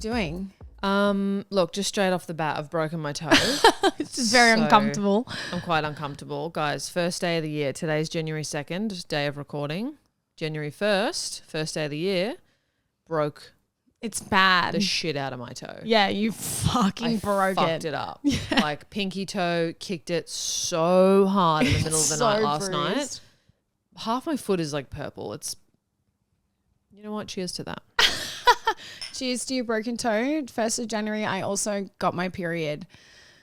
doing? Look, just straight off the bat, I've broken my toe. It's just very uncomfortable. I'm quite uncomfortable. Guys, first day of the year. Today's January 2nd, day of recording. January 1st, first day of the year, broke It's bad. the shit out of my toe. Yeah, you fucking broke fucked it up. Yeah. Like pinky toe, kicked it so hard in the middle of the night last night. Half my foot is like purple. It's, you know what? Cheers to that. Cheers to your broken toe. 1st of January, I also got my period.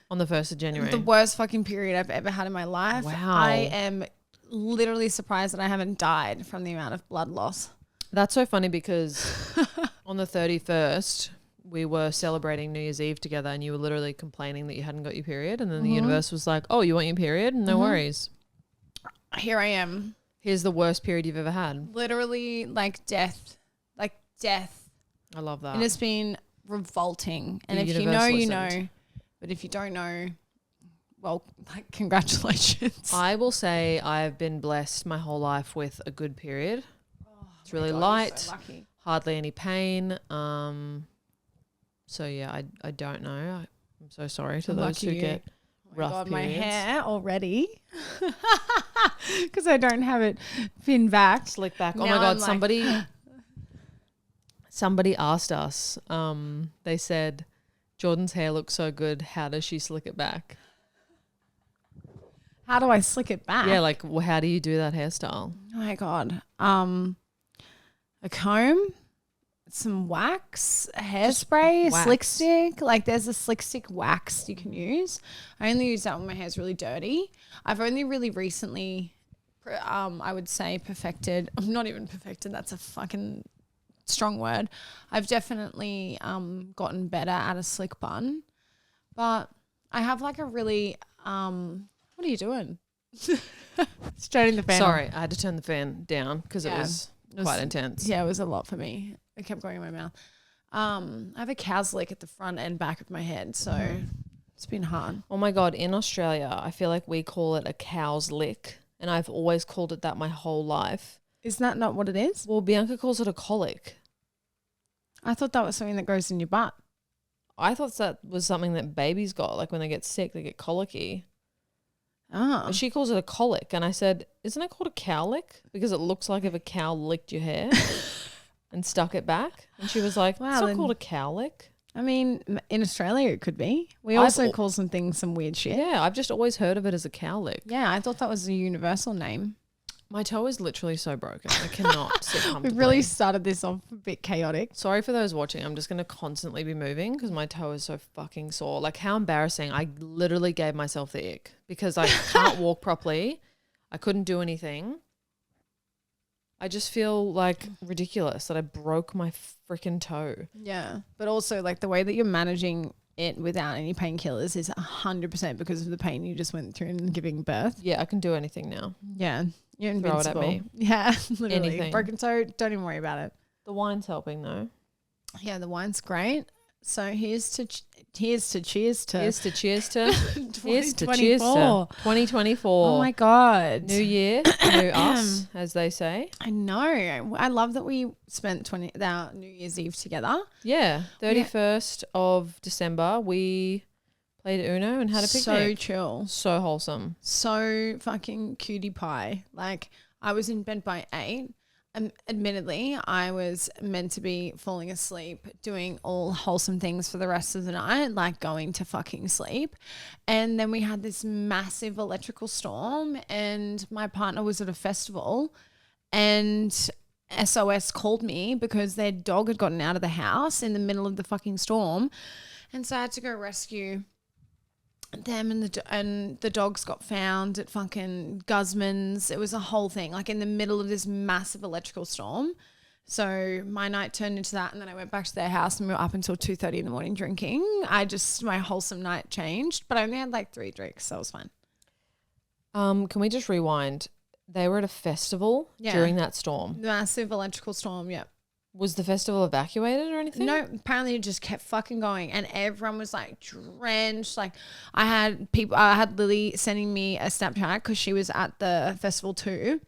On the 1st of January. The worst fucking period I've ever had in my life. Wow. I am literally surprised that I haven't died from the amount of blood loss. That's so funny because on the 31st, we were celebrating New Year's Eve together and you were literally complaining that you hadn't got your period. And then the universe was like, oh, you want your period? No worries. Here I am. Here's the worst period you've ever had. Literally like death. Like death. I love that. And it's been revolting. And The if you universe know, you listened. know. But if you don't know, well, like, congratulations. I will say I've been blessed my whole life with a good period. It's really light, so lucky. hardly any pain. So yeah, I don't know. I'm so sorry to those who get rough periods. My hair already. Because I don't have it pinned back. Slick back. Oh Now my God, I'm somebody asked us, they said, Jordyn's hair looks so good. How does she slick it back? How do I slick it back? Yeah, like how do you do that hairstyle? Oh my God. A comb, some wax, a hairspray, a slick stick. Like there's a slick stick wax you can use. I only use that when my hair's really dirty. I've only really recently, I would say perfected. I'm not even perfected. That's a fucking strong word. I've definitely gotten better at a slick bun. But I have like a really, what are you doing? Straighting the fan. Sorry, I had to turn the fan down because it was quite intense. Yeah, it was a lot for me. It kept going in my mouth. I have a cow's lick at the front and back of my head, so it's been hard. Oh my God, in Australia, I feel like we call it a cow's lick, and I've always called it that my whole life. Is that not what it is? Well, Bianca calls it a colic. I thought that was something that goes in your butt. I thought that was something that babies got, like when they get sick, they get colicky. Oh. But she calls it a colic, and I said, isn't it called a cow lick? Because it looks like if a cow licked your hair and stuck it back. And she was like, Wow, it's not then- called a cow lick. I mean, in Australia it could be. We I've also al- call some things some weird shit. Yeah, I've just always heard of it as a cow lick. Yeah, I thought that was a universal name. My toe is literally so broken. I cannot sit comfortably. We've really started this off a bit chaotic. Sorry for those watching. I'm just going to constantly be moving because my toe is so fucking sore. Like how embarrassing. I literally gave myself the ick because I can't walk properly. I couldn't do anything. I just feel like ridiculous that I broke my freaking toe. Yeah. But also like the way that you're managing it without any painkillers is 100% because of the pain you just went through in giving birth. Yeah, I can do anything now. Yeah. You're Throw it invincible. at me. Yeah, literally. Anything. Broken toe, don't even worry about it. The wine's helping though. Yeah, the wine's great. So here's to cheers to Here's to cheers to here's to cheers to 2024. 2024. Oh my God. New year, new us, as they say. I know. I love that we spent our New Year's Eve together. Yeah, 31st of December, we played Uno and had a picnic. So chill. So wholesome. So fucking cutie pie. Like I was in bed by 8. Admittedly, I was meant to be falling asleep, doing all wholesome things for the rest of the night, like going to fucking sleep. And then we had this massive electrical storm and my partner was at a festival and SOS called me because their dog had gotten out of the house in the middle of the fucking storm. And so I had to go rescue them and the dogs got found at fucking Guzman's. It was a whole thing, like in the middle of this massive electrical storm. So my night turned into that, and then I went back to their house and we were up until 2:30 in the morning drinking. My wholesome night changed, but I only had like 3 drinks, so it was fine. Can we just rewind? They were at a festival during that storm. Massive electrical storm, yeah. Was the festival evacuated or anything? No, apparently it just kept fucking going and everyone was like drenched. Like I had Lily sending me a Snapchat because she was at the festival too.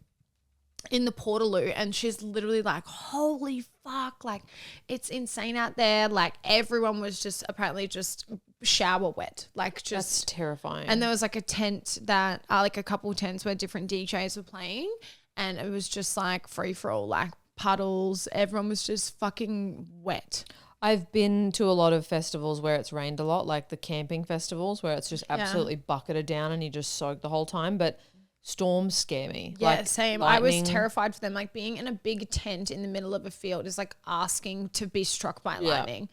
in the Portaloo, and she's literally like, holy fuck, like it's insane out there. Like everyone was just apparently just shower wet, like just That's terrifying. And there was like a tent that like a couple tents where different DJs were playing, and it was just like free for all, like puddles. Everyone was just fucking wet. I've been to a lot of festivals where it's rained a lot, like the camping festivals where it's just absolutely bucketed down and you just soak the whole time. But storms scare me. Yeah, like same. lightning. I was terrified for them. Like being in a big tent in the middle of a field is like asking to be struck by lightning.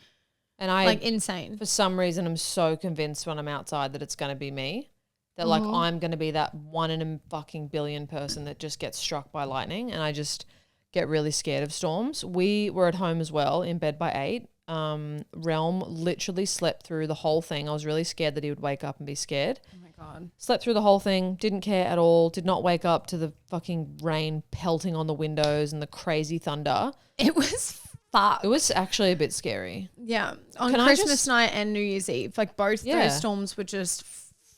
And I like insane. For some reason, I'm so convinced when I'm outside that it's going to be me. That like I'm going to be that 1 in a fucking billion person that just gets struck by lightning, and I just get really scared of storms. We were at home as well, in bed by 8. Realm literally slept through the whole thing. I was really scared that he would wake up and be scared. Oh my God. Slept through the whole thing, didn't care at all, did not wake up to the fucking rain pelting on the windows and the crazy thunder. It was fucked. It was actually a bit scary. Yeah. On Christmas night and New Year's Eve, like both those storms were just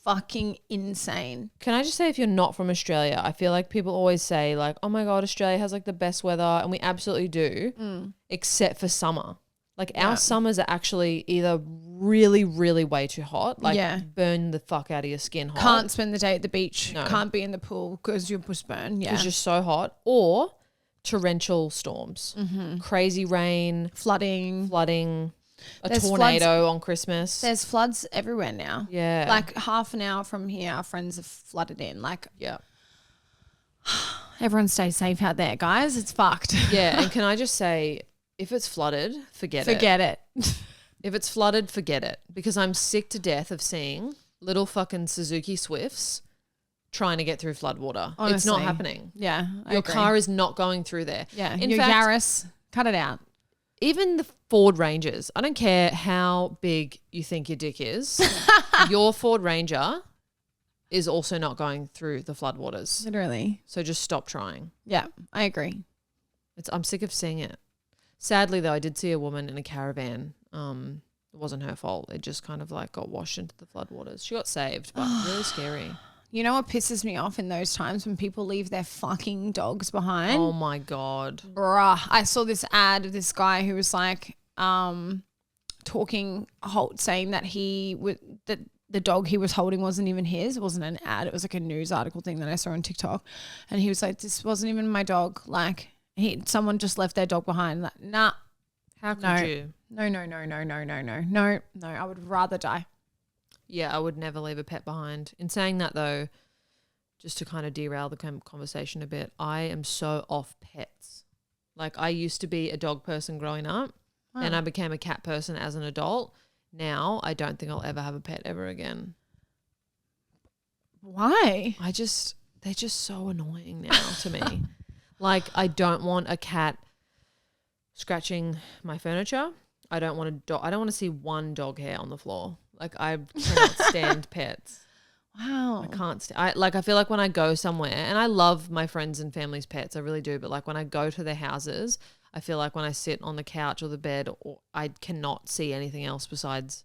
fucking insane. Can I just say, if you're not from Australia, I feel like people always say like, oh my God, Australia has like the best weather, and we absolutely do, except for summer. Like our summers are actually either really, really way too hot, like burn the fuck out of your skin hot. Can't spend the day at the beach. No. Can't be in the pool because you'll just burn. Yeah. It's just so hot. Or torrential storms, crazy rain, flooding, a tornado on Christmas. There's floods everywhere now. Yeah. Like half an hour from here, our friends have flooded in. Like, yeah. Everyone stay safe out there, guys. It's fucked. Yeah. And can I just say, if it's flooded, forget it. If it's flooded, forget it. Because I'm sick to death of seeing little fucking Suzuki Swifts trying to get through floodwater. Honestly, it's not happening. Yeah. Your car is not going through there. Yeah. In fact, Yaris, cut it out. Even the Ford Rangers, I don't care how big you think your dick is, your Ford Ranger is also not going through the floodwaters. Literally. So just stop trying. Yeah, I agree. I'm sick of seeing it. Sadly, though, I did see a woman in a caravan. It wasn't her fault. It just kind of like got washed into the floodwaters. She got saved, but really scary. You know what pisses me off in those times? When people leave their fucking dogs behind. Oh, my God. Bruh. I saw this ad of this guy who was like saying that that the dog he was holding wasn't even his. It wasn't an ad. It was like a news article thing that I saw on TikTok. And he was like, this wasn't even my dog. Like, someone just left their dog behind. Like, nah. How could you? No. I would rather die. Yeah, I would never leave a pet behind. In saying that, though, just to kind of derail the conversation a bit, I am so off pets. Like, I used to be a dog person growing up, and I became a cat person as an adult. Now, I don't think I'll ever have a pet ever again. Why? They're just so annoying now to me. Like, I don't want a cat scratching my furniture. I don't want to see one dog hair on the floor. Like, I cannot stand pets. Wow. I can't I feel like when I go somewhere, and I love my friends and family's pets, I really do, but like when I go to their houses, I feel like when I sit on the couch or the bed, I cannot see anything else besides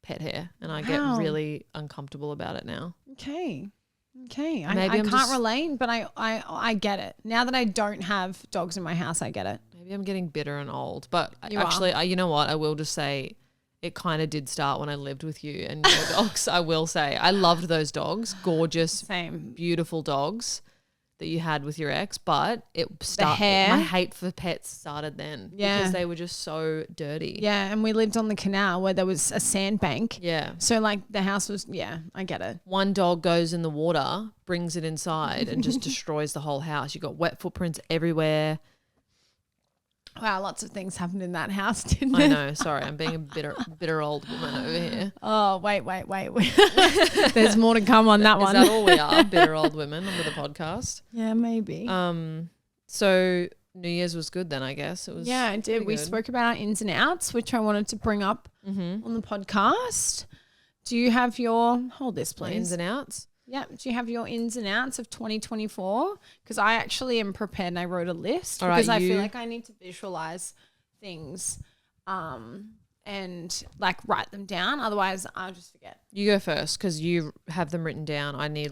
pet hair, and I get really uncomfortable about it now. Okay. I can't relate, but I get it. Now that I don't have dogs in my house, I get it. Maybe I'm getting bitter and old, but you know what? I will just say it kind of did start when I lived with you and your dogs. I will say I loved those dogs, gorgeous, beautiful dogs that you had with your ex, but my hate for pets started then because they were just so dirty. Yeah, and we lived on the canal where there was a sandbank. Yeah. So like the house was, I get it. One dog goes in the water, brings it inside and just destroys the whole house. You got wet footprints everywhere. Wow, lots of things happened in that house, didn't I it? know. Sorry, I'm being a bitter old woman over here. Oh, wait. There's more to come on that one. Is that all we are? Bitter old women with a podcast? Yeah, maybe. So New Year's was good then, I guess. It was. Yeah, it did. We spoke about our ins and outs, which I wanted to bring up on the podcast. Do you have hold this, please. Ins and outs? Yeah. Do you have your ins and outs of 2024? Because I actually am prepared and I wrote a list because I feel like I need to visualize things and like write them down. Otherwise, I'll just forget. You go first because you have them written down. I need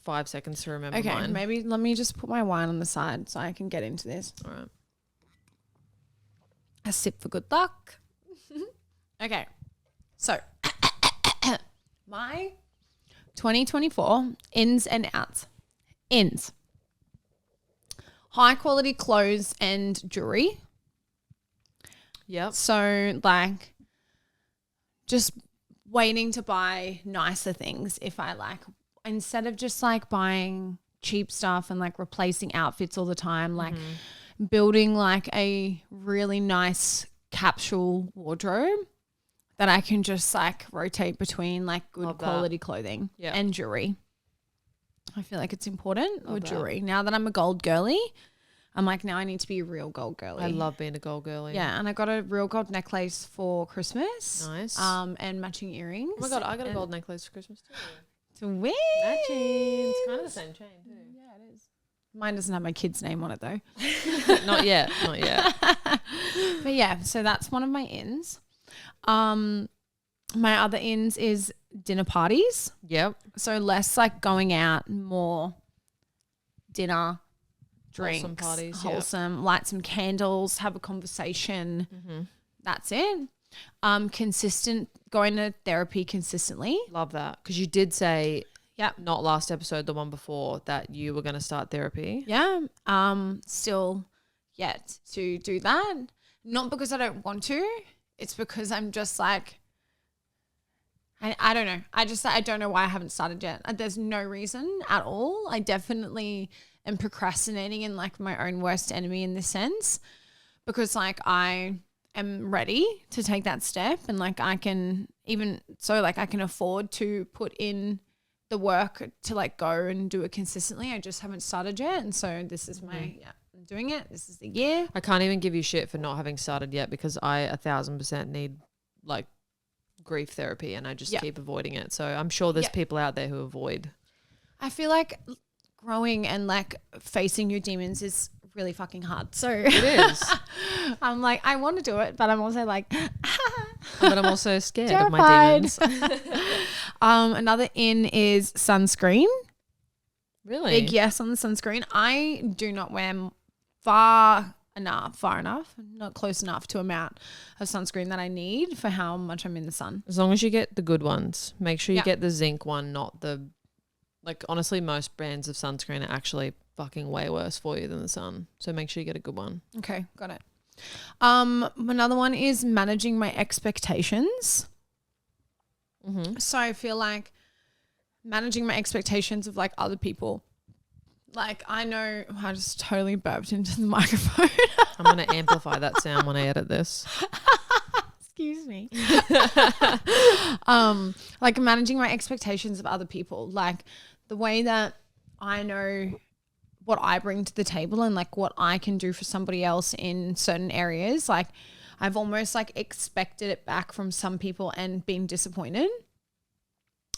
5 seconds to remember Okay, mine. maybe let me just put my wine on the side so I can get into this. All right. A sip for good luck. Okay, so my 2024 ins and outs. Ins. High quality clothes and jewelry. Yep. So like just waiting to buy nicer things if I like, instead of just like buying cheap stuff and like replacing outfits all the time, like building like a really nice capsule wardrobe that I can just like rotate between like good Love that. quality clothing Yeah. and jewelry. I feel like it's important Love with that. jewelry. Now that I'm a gold girly, I'm like, now I need to be a real gold girly. I love being a gold girly. Yeah, and I got a real gold necklace for Christmas. Nice. And matching earrings. Oh my God, I got a gold necklace for Christmas too. Sweet. Matching. It's kind of the same chain too. Yeah, it is. Mine doesn't have my kid's name on it though. Not yet. Not yet. But yeah, so that's one of my ins. My other ins is dinner parties. Yep. So less like going out, more dinner, drinks, Wholesome parties, yeah. wholesome, light some candles, have a conversation. Mm-hmm. That's it. Consistent, going to therapy consistently. Love that. Because you did say, Yep. not last episode, the one before, that you were going to start therapy. Yeah. Still yet to do that. Not because I don't want to. It's because I'm just like, I don't know. I don't know why I haven't started yet. There's no reason at all. I definitely am procrastinating and like my own worst enemy in this sense, because like I am ready to take that step, and like I can afford to put in the work to like go and do it consistently. I just haven't started yet. And so this is I'm doing it. This is the year. I can't even give you shit for not having started yet, because I 1,000% need like grief therapy, and I just keep avoiding it. So I'm sure there's people out there who avoid. I feel like growing and like facing your demons is really fucking hard. So It is. I'm like, I want to do it, but I'm also like, But I'm also scared of my demons. Another in is sunscreen. Really? Big yes on the sunscreen. I do not wear far enough, not close enough to amount of sunscreen that I need for how much I'm in the sun. As long as you get the good ones. Make sure you get the zinc one, not the, like, honestly, most brands of sunscreen are actually fucking way worse for you than the sun. So make sure you get a good one. Okay, got it. Another one is managing my expectations. Mm-hmm. So I feel like managing my expectations of like other people. Like I know I just totally burped into the microphone. I'm going to amplify that sound when I edit this. Excuse me. Like managing my expectations of other people, like the way that I know what I bring to the table and like what I can do for somebody else in certain areas. Like I've almost like expected it back from some people and been disappointed.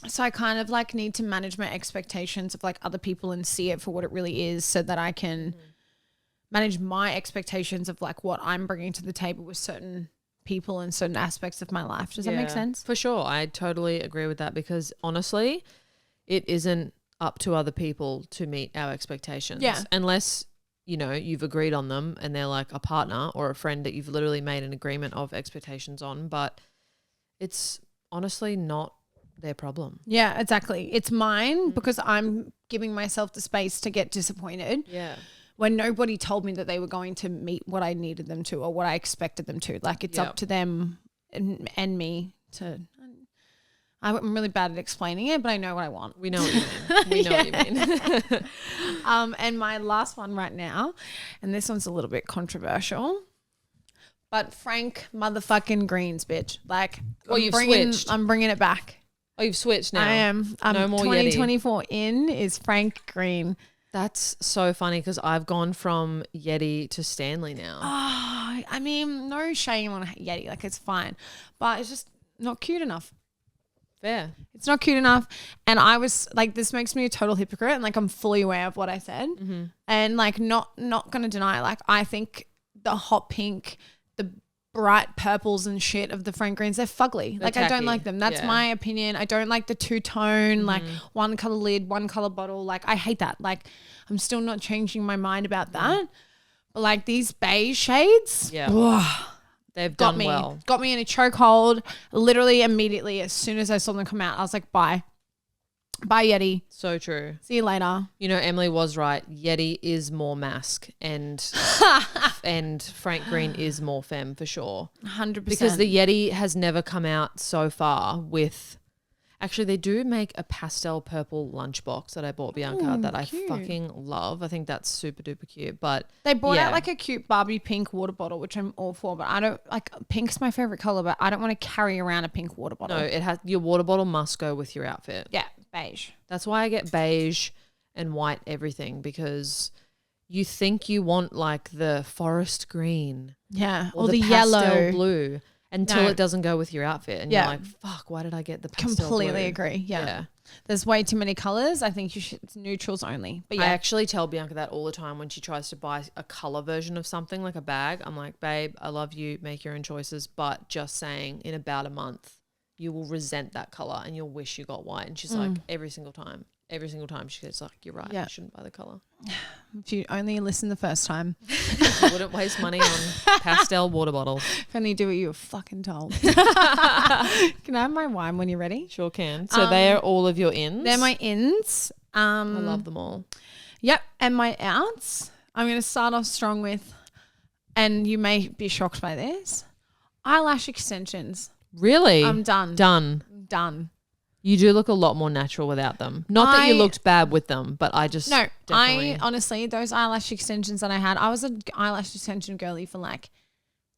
So I kind of like need to manage my expectations of like other people and see it for what it really is, so that I can manage my expectations of like what I'm bringing to the table with certain people and certain aspects of my life. Does that make sense? For sure. I totally agree with that, because honestly, it isn't up to other people to meet our expectations. Yeah. Unless, you know, you've agreed on them and they're like a partner or a friend that you've literally made an agreement of expectations on, but it's honestly not their problem. Yeah, exactly. It's mine because I'm giving myself the space to get disappointed. Yeah. When nobody told me that they were going to meet what I needed them to or what I expected them to. Like it's up to them and me to. I'm really bad at explaining it, but I know what I want. We know what you mean. We know what you mean. And my last one right now, and this one's a little bit controversial, but Frank motherfucking Greens, bitch. Like, You've switched. I'm bringing it back. Oh, you've switched now. I am. No more 2024 in is Frank Green. That's so funny, because I've gone from Yeti to Stanley now. Oh, I mean, no shame on Yeti. Like, it's fine. But it's just not cute enough. Fair. It's not cute enough. And I was like, this makes me a total hypocrite. And like, I'm fully aware of what I said. Mm-hmm. And like, not going to deny, like, I think the hot pink, the bright purples and shit of the Frank Greens. They're fugly. Like, I don't tacky. like them. That's Yeah. my opinion. I don't like the two-tone, like one color lid, one color bottle. Like, I hate that. Like, I'm still not changing my mind about that. But like these beige shades, They've got done me. well. Got me in a chokehold. Literally immediately as soon as I saw them come out, I was like, bye. Bye, Yeti. So true. See you later. You know, Emily was right. Yeti is more mask and Frank Green is more femme for sure. 100%. Because the Yeti has never come out so far with – actually, they do make a pastel purple lunchbox that I bought Bianca that cute. I fucking love. I think that's super duper cute. But they brought out like a cute Barbie pink water bottle, which I'm all for, but I don't like pink's my favorite color, but I don't want to carry around a pink water bottle. no, it has – your water bottle must go with your outfit. Yeah, beige. That's why I get beige and white everything because you think you want like the forest green Yeah, or or the the pastel yellow. blue until No. it doesn't go with your outfit and Yeah. you're like, fuck, why did I get the pastel Completely blue? agree. Yeah. Yeah. There's way too many colors. I think you should it's neutrals only. But I yeah, actually tell Bianca that all the time when she tries to buy a color version of something like a bag. I'm like, babe, I love you. Make your own choices. But just saying in about a month, you will resent that color and you'll wish you got white. And she's like, every single time she gets like, you're right. Yeah. I shouldn't buy the color. if you only listen the first time, You wouldn't waste money on pastel water bottles. if only do what you were fucking told. Can I have my wine when you're ready? Sure can. So they are all of your ins. They're my ins. I love them all. Yep. And my outs. I'm going to start off strong with, and you may be shocked by this, eyelash extensions. Really? I'm done. Done. You do look a lot more natural without them. Not that you looked bad with them, but I just definitely. I honestly, those eyelash extensions that I had, I was an eyelash extension girly for like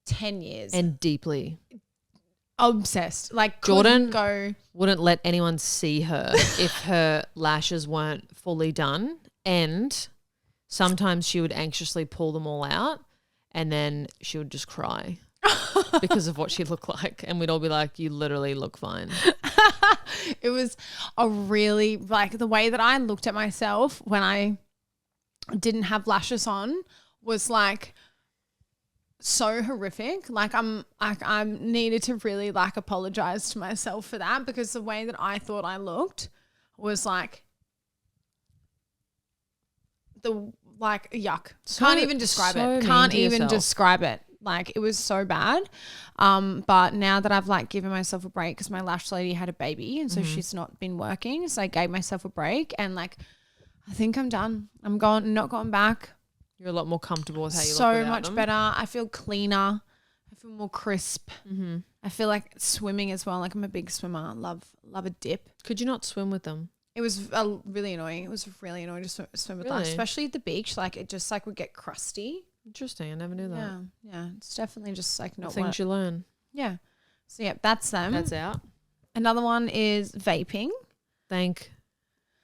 10 years. And deeply. Obsessed. Like Jordyn go. wouldn't let anyone see her if her lashes weren't fully done. And sometimes she would anxiously pull them all out and then she would just cry because of what she looked like. And we'd all be like, you literally look fine. It was a really, like, the way that I looked at myself when I didn't have lashes on was like so horrific. Like I needed to really like apologize to myself for that because the way that I thought I looked was like yuck. Can't even describe it. Can't even describe it. Like it was so bad. But now that I've like given myself a break because my lash lady had a baby and so she's not been working. So I gave myself a break and like I think I'm done. I'm not going back. You're a lot more comfortable with how you look So without much them. better. I feel cleaner. I feel more crisp. Mm-hmm. I feel like swimming as well. Like I'm a big swimmer. Love a dip. Could you not swim with them? It was really annoying. It was really annoying to swim with Really? lash, especially at the beach. Like it just like would get crusty. Interesting. I never knew that. Yeah. It's definitely just like The not things you learn. Yeah. So yeah, that's them. That's out. Another one is vaping. Thank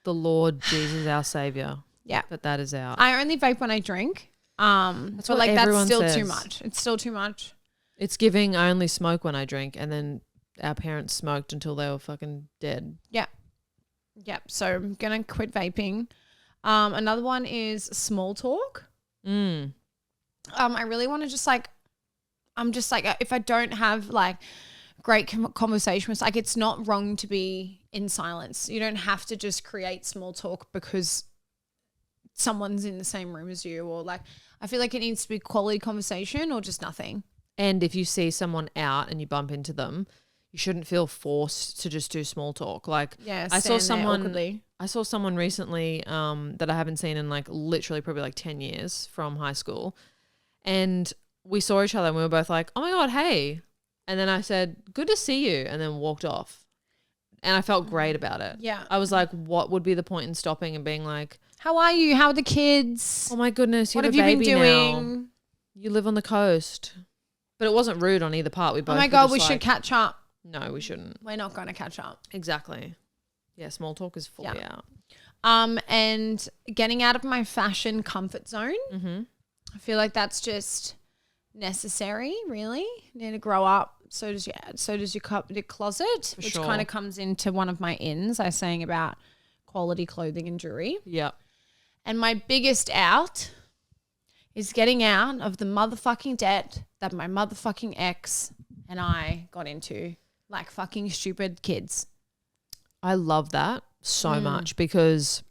the Lord Jesus, our Savior. Yeah. That is out. I only vape when I drink. That's but what like that's everyone still too says. much. It's still too much. It's giving I only smoke when I drink, and then our parents smoked until they were fucking dead. Yep. So I'm gonna quit vaping. Another one is small talk. I really want to just like, I'm just like, if I don't have like great conversation with, like, it's not wrong to be in silence. You don't have to just create small talk because someone's in the same room as you, or like, I feel like it needs to be quality conversation or just nothing. And if you see someone out and you bump into them, you shouldn't feel forced to just do small talk. Like, Yeah, I saw stand there someone. awkwardly. I saw someone recently that I haven't seen in like literally probably like 10 years from high school. And we saw each other and we were both like, oh my God, hey. And then I said, good to see you. And then walked off. And I felt great about it. Yeah. I was like, what would be the point in stopping and being like, How are you? How are the kids? oh my goodness, you What have have a you been baby now. doing? You live on the coast. But it wasn't rude on either part. We both Oh my were God, just we like, should catch up. No, we shouldn't. We're not going to catch up. Exactly. Yeah, small talk is fully out. And getting out of my fashion comfort zone. Mm-hmm. I feel like that's just necessary, really. You need to grow up. So does your closet, which sure. kind of comes into one of my ins I was saying about quality clothing and jewelry. Yep. And my biggest out is getting out of the motherfucking debt that my motherfucking ex and I got into, like fucking stupid kids. I love that so much because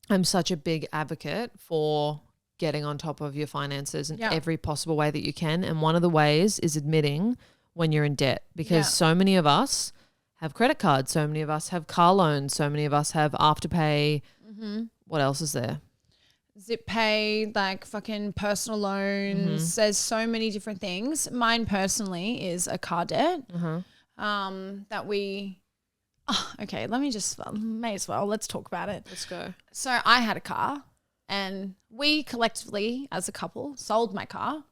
I'm such a big advocate for getting on top of your finances in every possible way that you can. And one of the ways is admitting when you're in debt, because so many of us have credit cards, so many of us have car loans, so many of us have Afterpay. What else is there? Zip pay, like fucking personal loans. There's so many different things. Mine personally is a car debt that we okay, let me just may as well, let's talk about it. Let's go. So I had a car and we collectively as a couple sold my car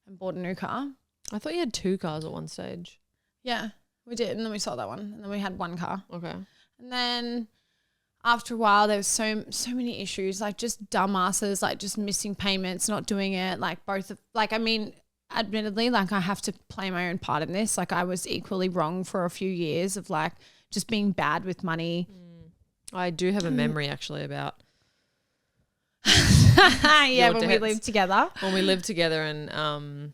and bought a new car. I thought you had 2 cars at one stage. Yeah, we did, and then we sold that one, and then we had one car. Okay. And then after a while, there was so many issues, like just dumbasses, like just missing payments, not doing it. Like both of, like, I mean, admittedly, like I have to play my own part in this. Like I was equally wrong for a few years of like just being bad with money. I do have a memory actually about when we lived together. When we lived together and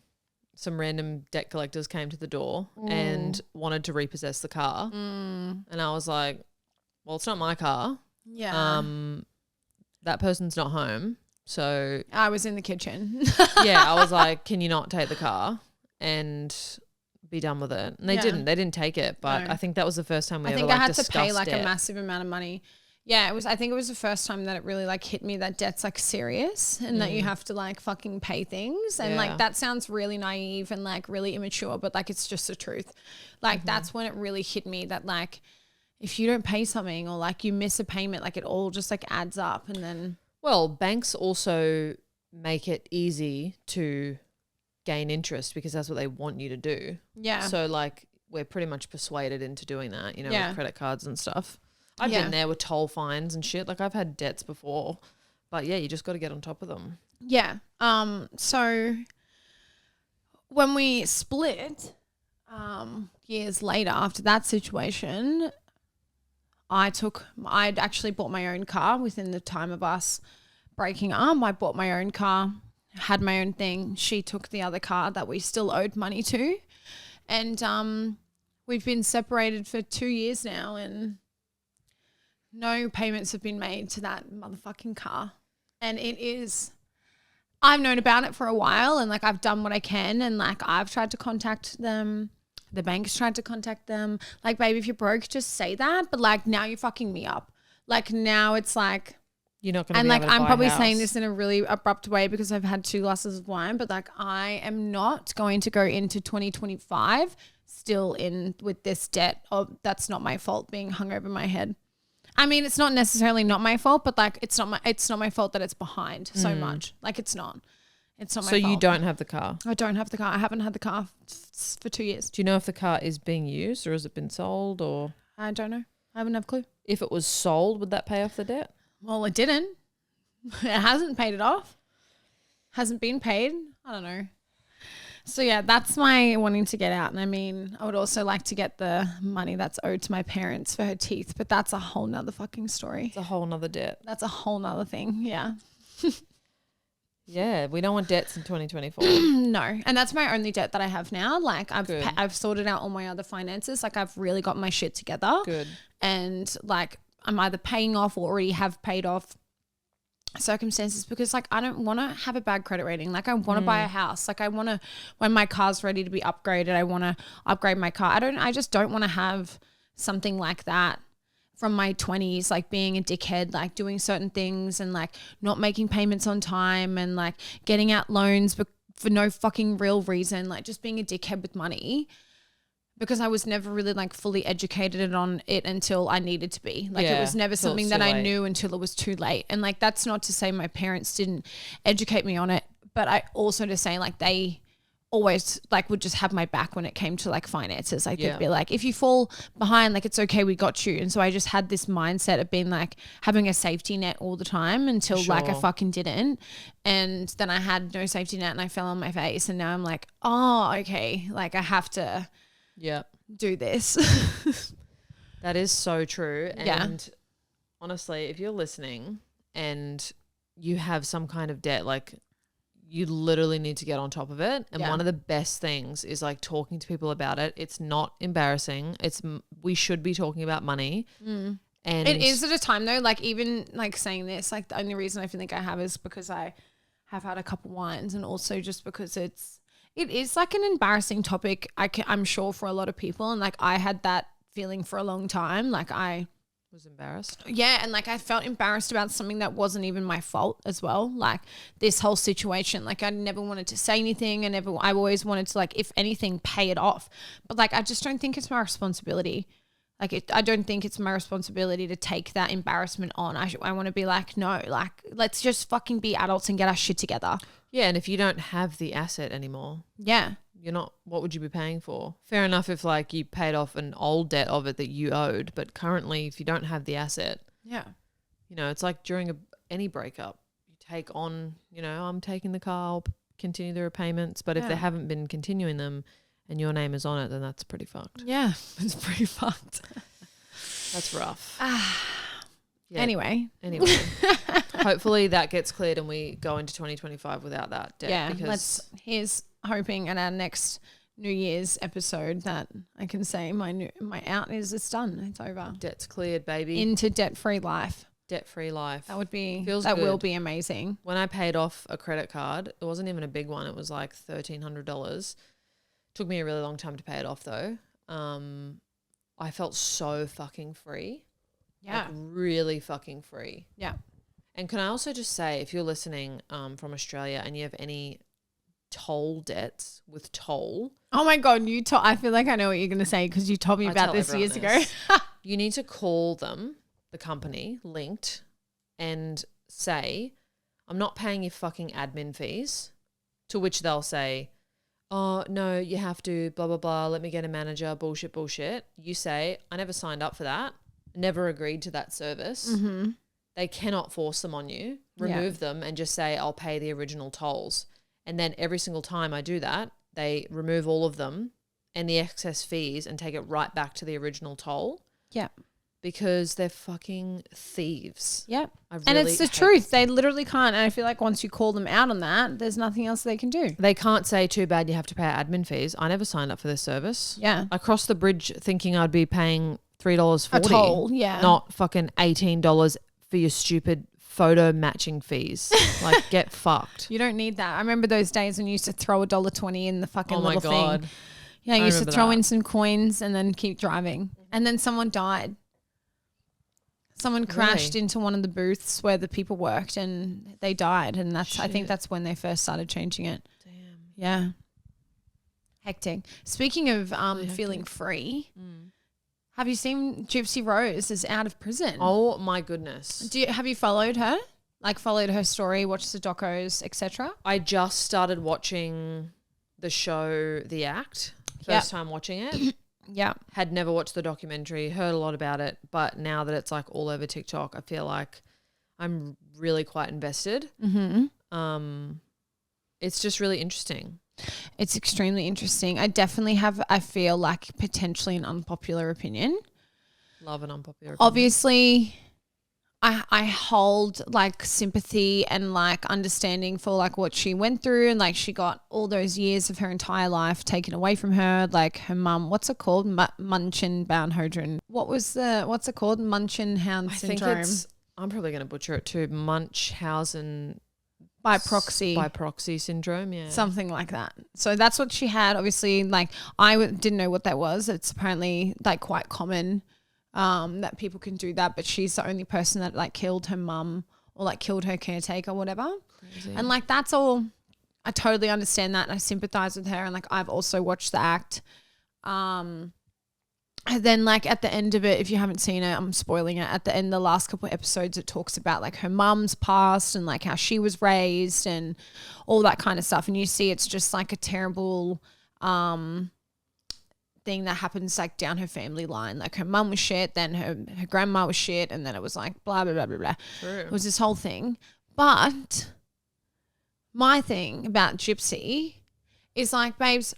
some random debt collectors came to the door and wanted to repossess the car. And I was like, well, it's not my car. Yeah. That person's not home. So I was in the kitchen. yeah, I was like, can you not take the car and be done with it? And they didn't. They didn't take it. But No. I think that was the first time we ever I like had discussed to pay like debt. a massive amount of money. Yeah, it was. I think it was the first time that it really like hit me that debt's like serious and that you have to like fucking pay things. And like that sounds really naive and like really immature, but like it's just the truth. Like that's when it really hit me that like if you don't pay something or like you miss a payment, like it all just like adds up. And then Well, banks also make it easy to gain interest because that's what they want you to do. yeah, So like we're pretty much persuaded into doing that, you know, Yeah. with credit cards and stuff. I've Yeah. been there with toll fines and shit. Like I've had debts before, but yeah, you just got to get on top of them. yeah. So when we split, years later after that situation, I'd actually bought my own car within the time of us breaking up. I bought my own car, had my own thing. She took the other car that we still owed money to. And we've been separated for 2 years now and no payments have been made to that motherfucking car. And it is, I've known about it for a while and like I've done what I can and like I've tried to contact them. The bank's tried to contact them. Like, baby, if you're broke, just say that. But like now you're fucking me up. Like now it's like, You're not going to and be like able to I'm buy a probably house. saying this in a really abrupt way because I've had 2 glasses of wine, but like I am not going to go into 2025 still in with this debt. Oh, that's not my fault being hung over my head. I mean, it's not necessarily not my fault, but like it's not my fault that it's behind so much. Like it's not my fault. So you don't have the car. I don't have the car. I haven't had the car for 2 years. Do you know if the car is being used or has it been sold, or I don't know. I haven't have a clue. if it was sold, would that pay off the debt? Well, it didn't. It hasn't paid it off. Hasn't been paid. I don't know. So yeah, that's my wanting to get out. And I mean, I would also like to get the money that's owed to my parents for her teeth, but that's a whole nother fucking story. It's a whole nother debt. That's a whole nother thing. Yeah. Yeah, we don't want debts in 2024. No. And that's my only debt that I have now. Like Good. I've sorted out all my other finances. Like I've really got my shit together. Good. And like I'm either paying off or already have paid off circumstances because like I don't want to have a bad credit rating. Like I want to buy a house. Like I want to, when my car's ready to be upgraded, I want to upgrade my car. I just don't want to have something like that from my 20s, like being a dickhead, like doing certain things and like not making payments on time and like getting out loans for no fucking real reason, like just being a dickhead with money. Because I was never really like fully educated on it until I needed to be. Like it was never something that I knew until it was too late. And like that's not to say my parents didn't educate me on it, but I also to say like they always like would just have my back when it came to like finances. Like they'd be like, if you fall behind, like it's okay, we got you. And so I just had this mindset of being like having a safety net all the time until like I fucking didn't. And then I had no safety net and I fell on my face. And now I'm like, oh, okay, like I have to do this. That is so true. Yeah. And honestly, if you're listening and you have some kind of debt, like you literally need to get on top of it. And Yeah. one of the best things is like talking to people about it. It's not embarrassing. We should be talking about money. Mm. And It is at a time though, like even like saying this, like the only reason I feel like I have is because I have had a couple wines, and also just because it is like an embarrassing topic. I'm sure for a lot of people, and like I had that feeling for a long time. Like I was embarrassed. Yeah, and like I felt embarrassed about something that wasn't even my fault as well. Like this whole situation, like I never wanted to say anything, and I always wanted to, like, if anything, pay it off. But like I just don't think it's my responsibility. Like I don't think it's my responsibility to take that embarrassment on. I want to be like, no, like let's just fucking be adults and get our shit together. Yeah, and if you don't have the asset anymore, Yeah. what would you be paying for? Fair enough if like you paid off an old debt of it that you owed, but currently if you don't have the asset, Yeah. it's like during any breakup, you take on, I'm taking the car, I'll continue the repayments, but if they haven't been continuing them and your name is on it, then that's pretty fucked. Yeah, it's pretty fucked. That's rough. Yeah. Anyway. Hopefully that gets cleared and we go into 2025 without that debt. Yeah, because here's hoping at our next New Year's episode that I can say my out is it's done. It's over. Debt's cleared, baby. Into debt-free life. Debt-free life. That would be Feels that good. will be amazing. When I paid off a credit card, it wasn't even a big one. It was like $1,300. Took me a really long time to pay it off though. I felt so fucking free. Yeah. Like really fucking free. Yeah. And can I also just say, if you're listening from Australia and you have any toll debts with toll. Oh my God, I feel like I know what you're going to say because you told me about this years ago. You need to call them, the company, Linked, and say, I'm not paying your fucking admin fees, to which they'll say, oh, no, you have to, blah, blah, blah, let me get a manager, bullshit. You say, I never signed up for that, never agreed to that service. Mm-hmm. They cannot force them on you. Remove them and just say, I'll pay the original tolls. And then every single time I do that, they remove all of them and the excess fees and take it right back to the original toll. Yeah. Because they're fucking thieves. Yeah. And it's the truth. They literally can't. And I feel like once you call them out on that, there's nothing else they can do. They can't say, too bad you have to pay admin fees. I never signed up for this service. Yeah. I crossed the bridge thinking I'd be paying $3.40. A toll, yeah. Not fucking $18 for your stupid photo matching fees. Like, get fucked. You don't need that. I remember those days when you used to throw $1.20 in the fucking little God. thing. Yeah, you used to throw in some coins and then keep driving. And then someone died. Someone crashed into one of the booths where the people worked and they died. And I think that's when they first started changing it. Damn. Yeah. Hectic. Speaking of feeling free, have you seen Gypsy Rose is out of prison? Oh my goodness. Have you followed her? Like followed her story, watched the docos, etc.? I just started watching the show The Act. First time watching it. Yeah. Had never watched the documentary, heard a lot about it, but now that it's like all over TikTok, I feel like I'm really quite invested. Mm-hmm. It's just really interesting. It's extremely interesting. I feel like potentially an unpopular opinion. Love an unpopular opinion. Obviously, I hold like sympathy and like understanding for like what she went through, and like she got all those years of her entire life taken away from her. Like her mum, what's it called? Munchausen-Hound. What's it called? Munchausen-Hound syndrome. I'm probably going to butcher it too. Munchausen by proxy syndrome, yeah. Something like that. So that's what she had. Obviously, like didn't know what that was. It's apparently like quite common that people can do that, but she's the only person that like killed her mum or like killed her caretaker or whatever. Crazy. And like that's all. I totally understand that and I sympathize with her, and like I've also watched The Act. And then like at the end of it, if you haven't seen it, I'm spoiling it. At the end, the last couple of episodes, it talks about like her mum's past and like how she was raised and all that kind of stuff. And you see it's just like a terrible thing that happens like down her family line. Like her mum was shit, then her grandma was shit, and then it was like blah, blah, blah, blah, blah. True. It was this whole thing. But my thing about Gypsy is like, babes,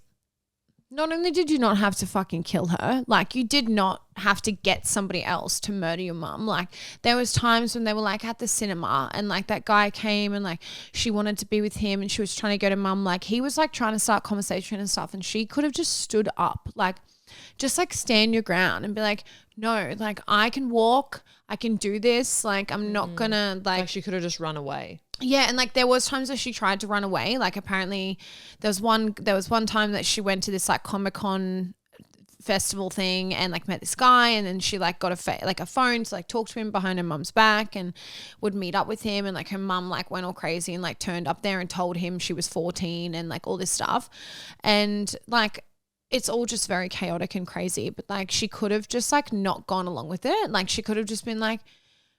not only did you not have to fucking kill her, like you did not have to get somebody else to murder your mum. Like there was times when they were like at the cinema and like that guy came and like she wanted to be with him and she was trying to go to mum. Like he was like trying to start conversation and stuff and she could have just stood up, like just like stand your ground and be like, no, like I can walk, I can do this. Like I'm not gonna Like she could have just run away. Yeah, and like there was times that she tried to run away. Like apparently there was one time that she went to this like Comic-Con festival thing and like met this guy and then she like got a phone to like talk to him behind her mum's back and would meet up with him and like her mum like went all crazy and like turned up there and told him she was 14 and like all this stuff. And like it's all just very chaotic and crazy, but like she could have just like not gone along with it. Like she could have just been like,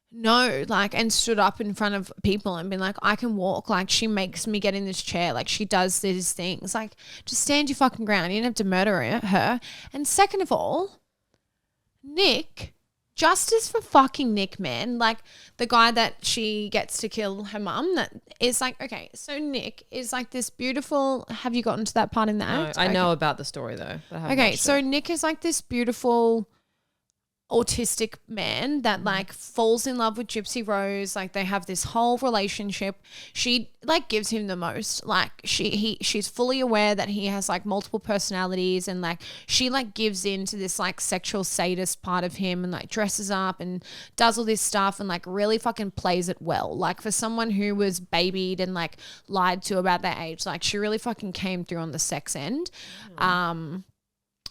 no, like, and stood up in front of people and been like, I can walk. Like, she makes me get in this chair. Like, she does these things. Like, just stand your fucking ground. You didn't have to murder her. And second of all, Nick, justice for fucking Nick, man. Like, the guy that she gets to kill her mum, that is like, okay, so Nick is like this beautiful, have you gotten to that part in the act? No, I know about the story though. But I haven't watched so it. Nick is like this beautiful autistic man that like falls in love with Gypsy Rose. Like they have this whole relationship. She like gives him the most. Like she's fully aware that he has like multiple personalities and like she like gives in to this like sexual sadist part of him and like dresses up and does all this stuff and like really fucking plays it well. Like for someone who was babied and like lied to about their age, like she really fucking came through on the sex end.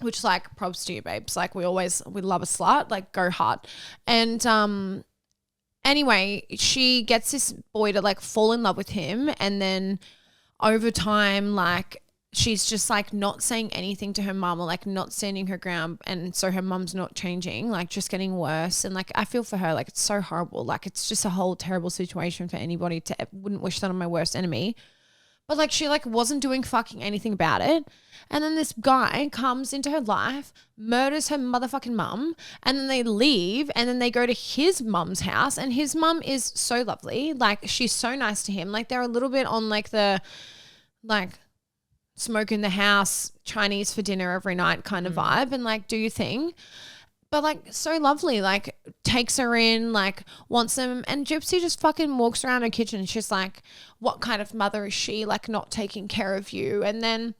Which like props to you, babes. Like we love a slut, like go hard. And anyway, she gets this boy to like fall in love with him and then over time like she's just like not saying anything to her mum or like not standing her ground and so her mum's not changing, like just getting worse. And like I feel for her, like it's so horrible. Like it's just a whole terrible situation for anybody wouldn't wish that on my worst enemy. But like she like wasn't doing fucking anything about it. And then this guy comes into her life, murders her motherfucking mum, and then they leave and then they go to his mum's house and his mum is so lovely. Like she's so nice to him. Like they're a little bit on like the like smoke in the house, Chinese for dinner every night kind of vibe and like do your thing. But like so lovely, like takes her in, like wants them. And Gypsy just fucking walks around her kitchen. And she's like, what kind of mother is she? Like not taking care of you. And then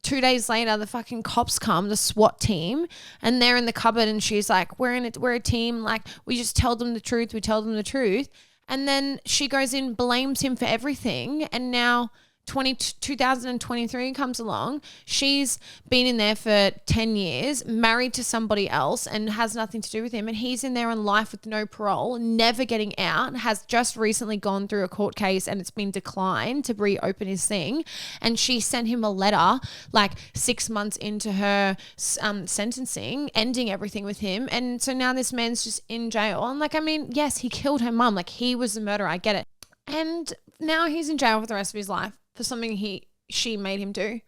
2 days later, the fucking cops come, the SWAT team, and they're in the cupboard. And she's like, we're a team. Like we just tell them the truth. We tell them the truth. And then she goes in, blames him for everything. And now 2023 comes along. She's been in there for 10 years, married to somebody else and has nothing to do with him. And he's in there on life with no parole, never getting out, has just recently gone through a court case and it's been declined to reopen his thing. And she sent him a letter like 6 months into her sentencing, ending everything with him. And so now this man's just in jail. And like, I mean, yes, he killed her mum. Like he was the murderer. I get it. And now he's in jail for the rest of his life for something she made him do.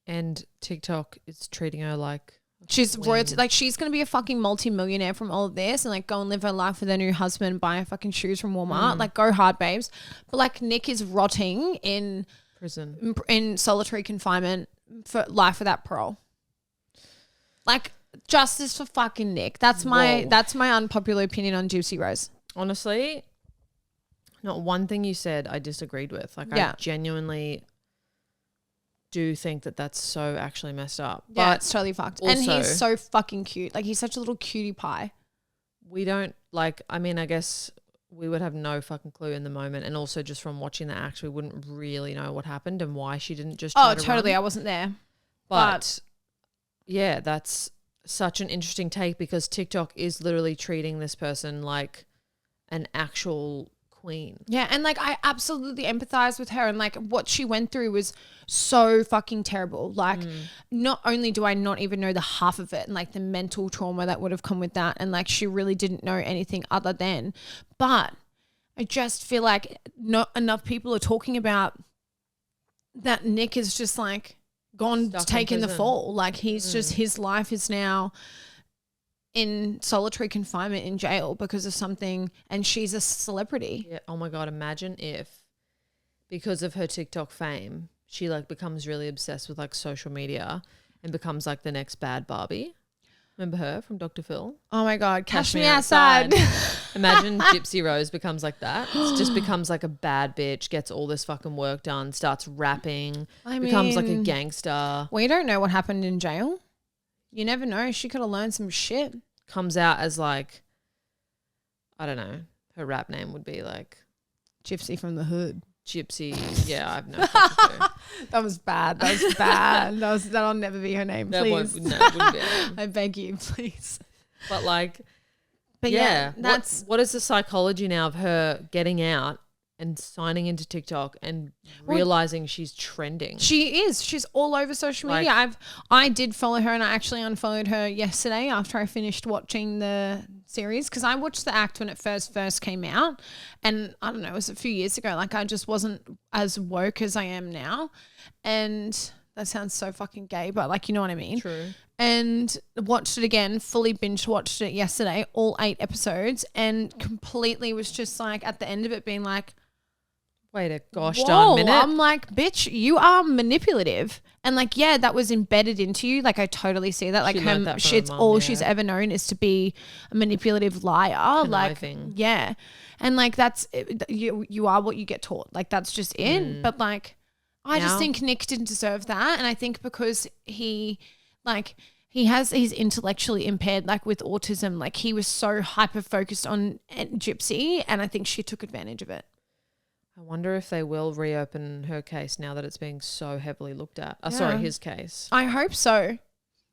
And TikTok is treating her like she's royalty. Like she's going to be a fucking multi-millionaire from all of this and like go and live her life with her new husband, buy her fucking shoes from Walmart. Like go hard, babes. But like Nick is rotting in prison, in solitary confinement for life without parole. Like justice for fucking Nick. That's my unpopular opinion on Gypsy Rose. Honestly, not one thing you said I disagreed with. Like I genuinely do think that that's so actually messed up. Yeah, but it's totally fucked. Also, and he's so fucking cute. Like he's such a little cutie pie. We don't like, I mean, I guess we would have no fucking clue in the moment. And also just from watching the act, we wouldn't really know what happened and why she didn't just try to totally. run. I wasn't there. But yeah, that's such an interesting take because TikTok is literally treating this person like an actual queen. Yeah, and like I absolutely empathize with her and like what she went through was so fucking terrible. Like not only do I not even know the half of it and like the mental trauma that would have come with that and like she really didn't know anything other than, but I just feel like not enough people are talking about that Nick is just like gone taking the fall. Like he's just, his life is now in solitary confinement in jail because of something and she's a celebrity. Yeah. Oh my God. Imagine if because of her TikTok fame, she like becomes really obsessed with like social media and becomes like the next bad Barbie. Remember her from Dr. Phil? Oh my God, Cash Me Outside. Imagine Gypsy Rose becomes like that. It just becomes like a bad bitch, gets all this fucking work done, starts rapping, becomes like a gangster. We don't know what happened in jail. You never know. She could have learned some shit. Comes out as like, I don't know, her rap name would be like Gypsy from the hood. Gypsy. Yeah, I've no fucking clue. That was bad. That was bad. That'll never be her name, please. It wouldn't be her name. I beg you, please. But like, but yeah, that's what is the psychology now of her getting out and signing into TikTok and realizing she's trending? She is. She's all over social media. I did follow her, and I actually unfollowed her yesterday after I finished watching the series, because I watched The Act when it first came out, and I don't know, it was a few years ago. Like, I just wasn't as woke as I am now, and that sounds so fucking gay, but like, you know what I mean? True. And watched it again, fully binge watched it yesterday, all 8 episodes, and completely was just like at the end of it being like, wait a gosh darn minute. I'm like, bitch, you are manipulative. And like, yeah, that was embedded into you. Like, I totally see that. Like, it's all she's ever known is to be a manipulative liar. Conniving. Like, yeah. And like, that's, you are what you get taught. Like, that's just it. But like, I just think Nick didn't deserve that. And I think because he's intellectually impaired, like with autism, like he was so hyper focused on Gypsy, and I think she took advantage of it. I wonder if they will reopen her case now that it's being so heavily looked at. Sorry, his case. I hope so.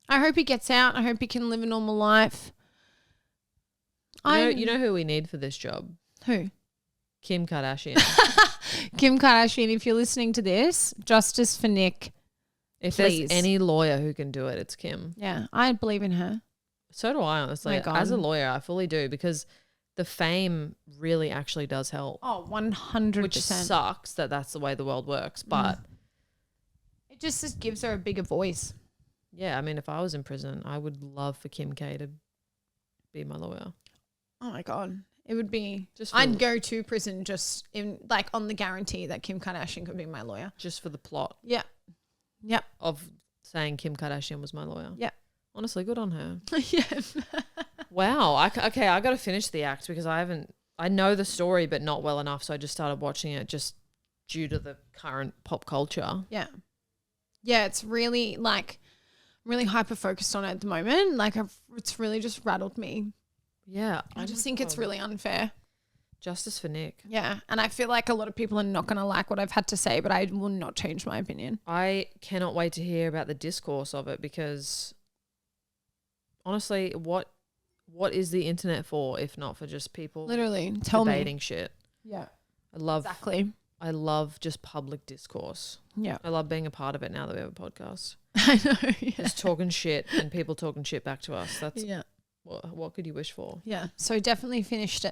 I hope he gets out. I hope he can live a normal life. You know who we need for this job? Who? Kim Kardashian. Kim Kardashian, if you're listening to this, justice for Nick. If please. There's any lawyer who can do it, it's Kim. Yeah, I believe in her. So do I, honestly. As a lawyer, I fully do, because the fame really actually does help. Oh, 100%. Which sucks that that's the way the world works, but it just gives her a bigger voice. Yeah, I mean, if I was in prison, I would love for Kim K to be my lawyer. Oh my God. It would be I'd go to prison just in like on the guarantee that Kim Kardashian could be my lawyer. Just for the plot. Yeah. Yep. Of saying Kim Kardashian was my lawyer. Yeah. Honestly, good on her. Yeah. Wow. Okay, I got to finish The Act because I know the story but not well enough, so I just started watching it just due to the current pop culture. Yeah. Yeah, it's really like really hyper focused on it at the moment. Like it's really just rattled me. Yeah. I just think it's really unfair. Justice for Nick. Yeah. And I feel like a lot of people are not going to like what I've had to say, but I will not change my opinion. I cannot wait to hear about the discourse of it because honestly, what is the internet for if not for just people literally debating shit? Yeah. I love just public discourse. Yeah. I love being a part of it now that we have a podcast. I know. Yeah. Just talking shit and people talking shit back to us. That's what could you wish for? Yeah. So definitely finish the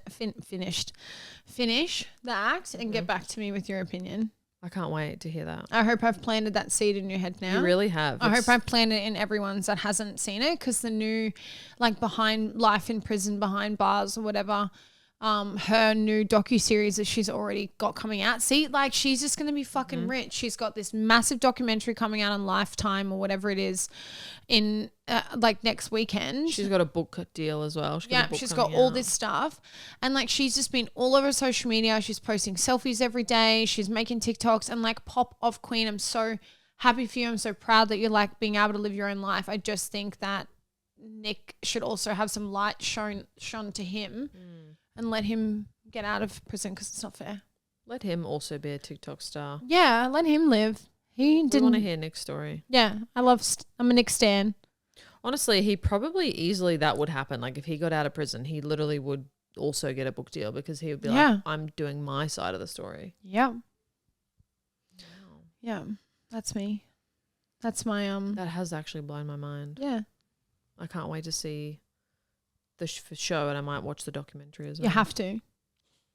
act and get back to me with your opinion. I can't wait to hear that. I hope I've planted that seed in your head now. You really have. I hope I've planted it in everyone's that hasn't seen it, because the new like behind life in prison, behind bars or whatever, her new docuseries that she's already got coming out. See, like she's just going to be fucking rich. She's got this massive documentary coming out on Lifetime or whatever it is in like next weekend. She's got a book deal as well. She's got all this stuff. And like she's just been all over social media. She's posting selfies every day. She's making TikToks and like pop off queen. I'm so happy for you. I'm so proud that you're like being able to live your own life. I just think that Nick should also have some light shone to him. And let him get out of prison because it's not fair. Let him also be a TikTok star. Yeah, let him live. He didn't want to hear Nick's story. Yeah, I'm a Nick stan. Honestly, he probably easily that would happen. Like if he got out of prison, he literally would also get a book deal because he would be like, I'm doing my side of the story. Yeah. Wow. Yeah, that's me. That's my That has actually blown my mind. Yeah. I can't wait to see the show, and I might watch the documentary as well. You have to.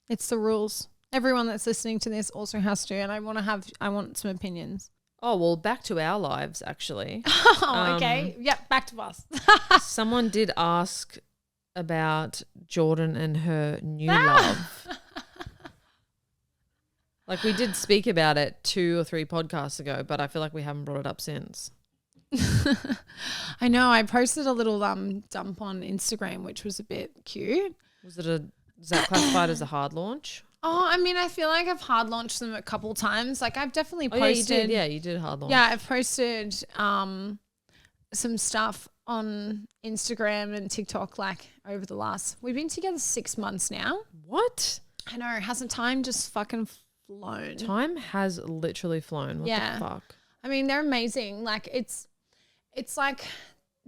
It's the rules. Everyone that's listening to this also has to, and I want some opinions. Oh, well, back to our lives, actually. Oh, okay. Yep, back to us. Someone did ask about Jordyn and her new love. Like we did speak about it 2 or 3 podcasts ago, but I feel like we haven't brought it up since. I know. I posted a little dump on Instagram, which was a bit cute. Is that classified as a hard launch? Oh, I mean, I feel like I've hard launched them a couple times. Like I've definitely Oh, posted. yeah, you did hard launch. Yeah, I've posted some stuff on Instagram and TikTok like over the last. We've been together 6 months now. What? I know. Hasn't time just fucking flown? Time has literally flown. What the fuck? I mean, they're amazing. Like it's like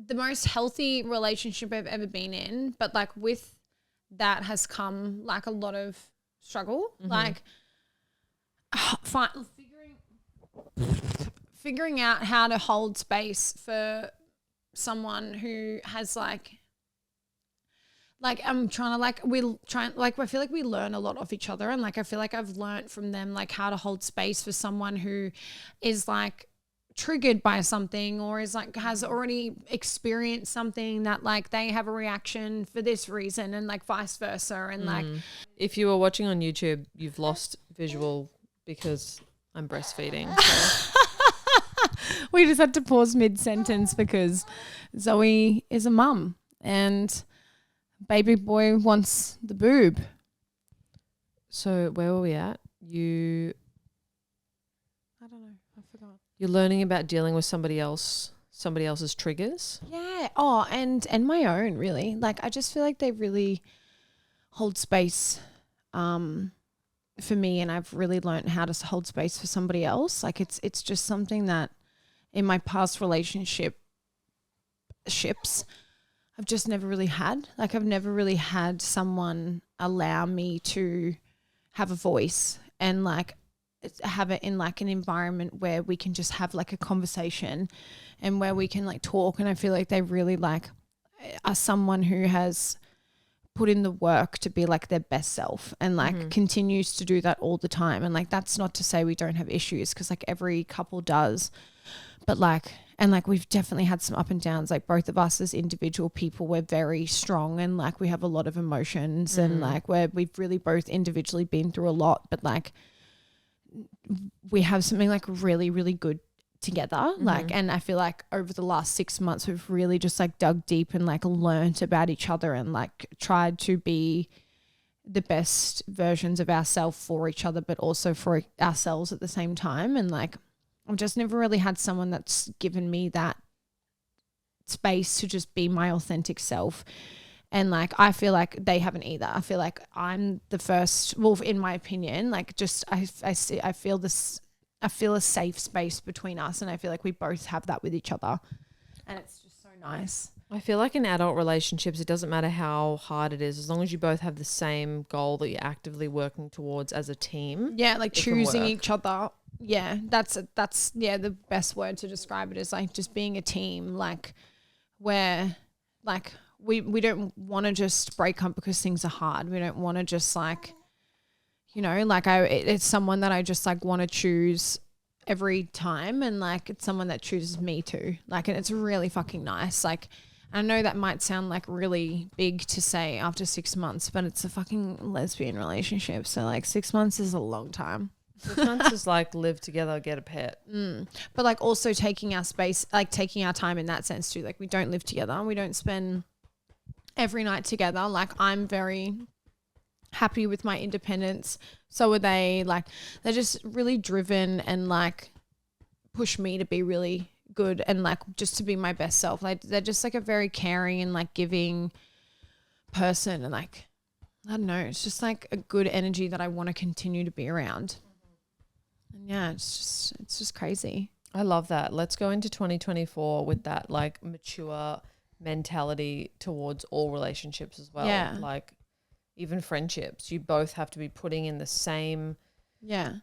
the most healthy relationship I've ever been in, but like with that has come like a lot of struggle, like figuring out how to hold space for someone who has like I'm trying to I feel like we learn a lot of each other, and like I feel like I've learned from them like how to hold space for someone who is like triggered by something or is like has already experienced something that like they have a reaction for this reason, and like vice versa. And like if you were watching on YouTube, you've lost visual because I'm breastfeeding. So. We just had to pause mid-sentence because Zoe is a mum and baby boy wants the boob. So where were we at? I don't know. I forgot. You're learning about dealing with somebody else's triggers. Yeah. Oh, and my own really. Like I just feel like they really hold space for me, and I've really learned how to hold space for somebody else. Like it's just something that in my past ships I've just never really had. Like I've never really had someone allow me to have a voice and like have it in like an environment where we can just have like a conversation and where we can like talk. And I feel like they really like are someone who has put in the work to be like their best self and like continues to do that all the time. And like that's not to say we don't have issues, because like every couple does, but like and like we've definitely had some up and downs. Like both of us as individual people, we're very strong and like we have a lot of emotions and like we've really both individually been through a lot, but like we have something like really, really good together. Like, and I feel like over the last 6 months, we've really just like dug deep and like learnt about each other and like tried to be the best versions of ourselves for each other, but also for ourselves at the same time. And like, I've just never really had someone that's given me that space to just be my authentic self. And like, I feel like they haven't either. I feel like I'm the first, well, in my opinion, like just, I feel a safe space between us. And I feel like we both have that with each other. And it's just so nice. I feel like in adult relationships, it doesn't matter how hard it is, as long as you both have the same goal that you're actively working towards as a team. Yeah, like choosing each other. Yeah, that's the best word to describe it, is like just being a team, like where like we don't want to just break up because things are hard. We don't want to just like, you know, like it's someone that I just like want to choose every time, and like it's someone that chooses me too. Like, and it's really fucking nice. Like, I know that might sound like really big to say after 6 months, but it's a fucking lesbian relationship. So like 6 months is a long time. 6 months is like live together, get a pet. But like also taking our space, like taking our time in that sense too. Like we don't live together. We don't spend every night together. Like I'm very happy with my independence. So are they. Like they're just really driven and like push me to be really good and like just to be my best self. Like they're just like a very caring and like giving person, and like I don't know, it's just like a good energy that I want to continue to be around. And yeah, it's just crazy. I love that. Let's go into 2024 with that like mature mentality towards all relationships as well. Yeah. Like even friendships, you both have to be putting in the same, you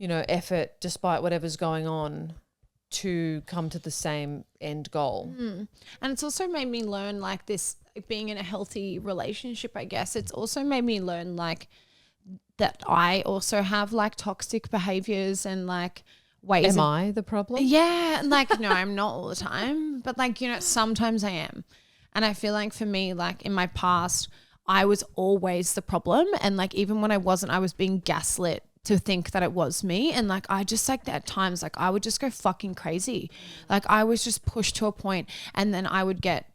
know, effort despite whatever's going on to come to the same end goal. And it's also made me learn like this, being in a healthy relationship, I guess. It's also made me learn like that I also have like toxic behaviors and like ways. Am I the problem? Yeah. Like, no, I'm not all the time, but like, you know, sometimes I am. And I feel like for me, like in my past, I was always the problem. And like, even when I wasn't, I was being gaslit to think that it was me. And like, I just like at times, like I would just go fucking crazy. Like I was just pushed to a point and then I would get,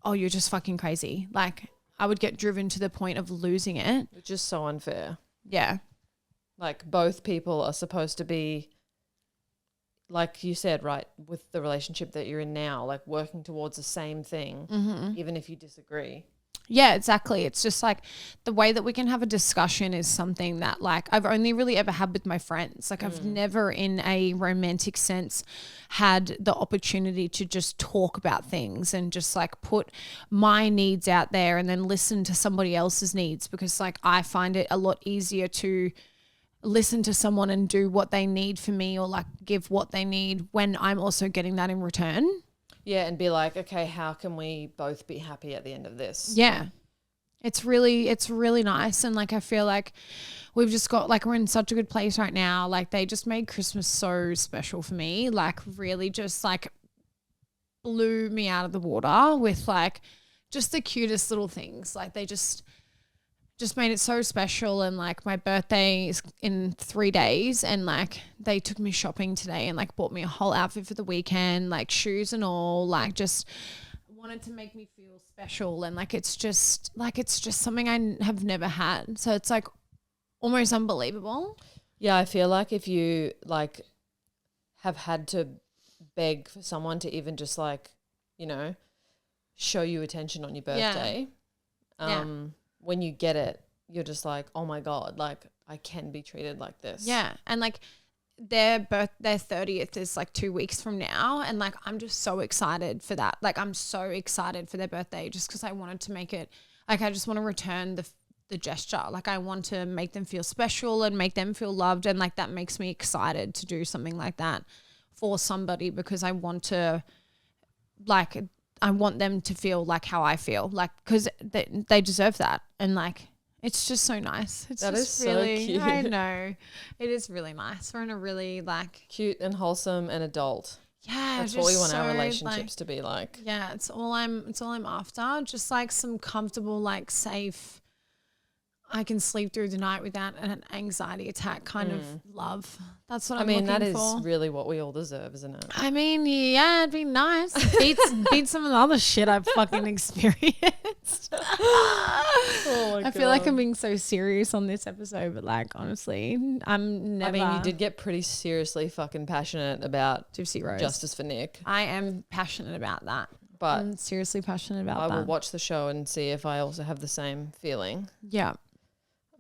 oh, you're just fucking crazy. Like I would get driven to the point of losing it. Which is so unfair. Yeah. Like both people are supposed to be, like you said, right, with the relationship that you're in now, like working towards the same thing, even if you disagree. Yeah, exactly. It's just like the way that we can have a discussion is something that like I've only really ever had with my friends. Like I've never in a romantic sense had the opportunity to just talk about things and just like put my needs out there and then listen to somebody else's needs, because like I find it a lot easier to listen to someone and do what they need for me or like give what they need when I'm also getting that in return. Yeah, and be like, okay, how can we both be happy at the end of this? Yeah. It's really nice. And like I feel like we've just got like we're in such a good place right now. Like they just made Christmas so special for me. Like really just like blew me out of the water with like just the cutest little things. Like they just made it so special. And like my birthday is in 3 days and like they took me shopping today and like bought me a whole outfit for the weekend, like shoes and all, like just wanted to make me feel special. And like it's just something I have never had. So it's like almost unbelievable. Yeah, I feel like if you like have had to beg for someone to even just like, you know, show you attention on your birthday, when you get it, you're just like, oh my God, like I can be treated like this. Yeah. And like their 30th is like 2 weeks from now. And like, I'm just so excited for that. Like I'm so excited for their birthday just because I wanted to make it, like I just want to return the gesture. Like I want to make them feel special and make them feel loved. And like, that makes me excited to do something like that for somebody because I want to like, I want them to feel like how I feel, like, because they deserve that. And like, it's just so nice. It's that just is really, so cute. I know. It is really nice. We're in a really like. Cute and wholesome and adult. Yeah. That's what we want our relationships to be like. Yeah. It's all I'm after. Just like some comfortable, like safe, I can sleep through the night without an anxiety attack kind of love. That's what I'm looking for. I mean, that is really what we all deserve, isn't it? I mean, yeah, it'd be nice. Beat some of the other shit I've fucking experienced. Oh my God. I feel like I'm being so serious on this episode, but like, honestly, I'm never. I mean, you did get pretty seriously fucking passionate about Gypsy Rose. Justice for Nick. I am passionate about that. But I'm seriously passionate about that. I will watch the show and see if I also have the same feeling. Yeah.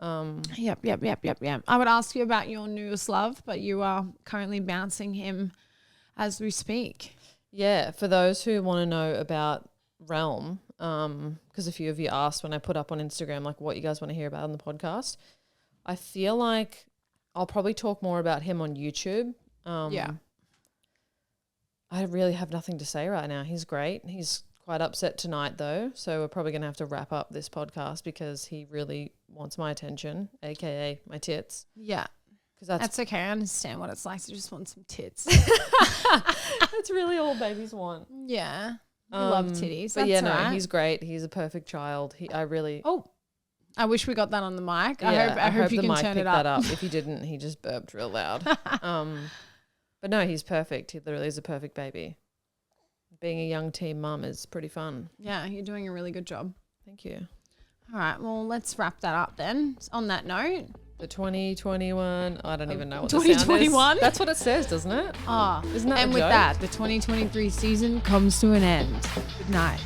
Yep. I would ask you about your newest love, but you are currently bouncing him as we speak. Yeah, for those who want to know about Realm, because a few of you asked when I put up on Instagram like what you guys want to hear about on the podcast, I feel like I'll probably talk more about him on YouTube. Yeah. I really have nothing to say right now. He's great. He's quite upset tonight though, so we're probably going to have to wrap up this podcast because he really wants my attention, aka my tits. Yeah. Because that's okay. I understand what it's like to just want some tits. That's really all babies want. Yeah. You love titties. But that's yeah, right. he's great. He's a perfect child. I wish we got that on the mic. Yeah, I hope you the can mic turn picked it up. that up. If he didn't, he just burped real loud. But no, he's perfect. He literally is a perfect baby. Being a young teen mum is pretty fun. Yeah, you're doing a really good job. Thank you. All right, well, let's wrap that up then. On that note. The 2021, I don't even know what 2021? That's what it says, doesn't it? Oh, isn't that and with that, the 2023 season comes to an end. Good night.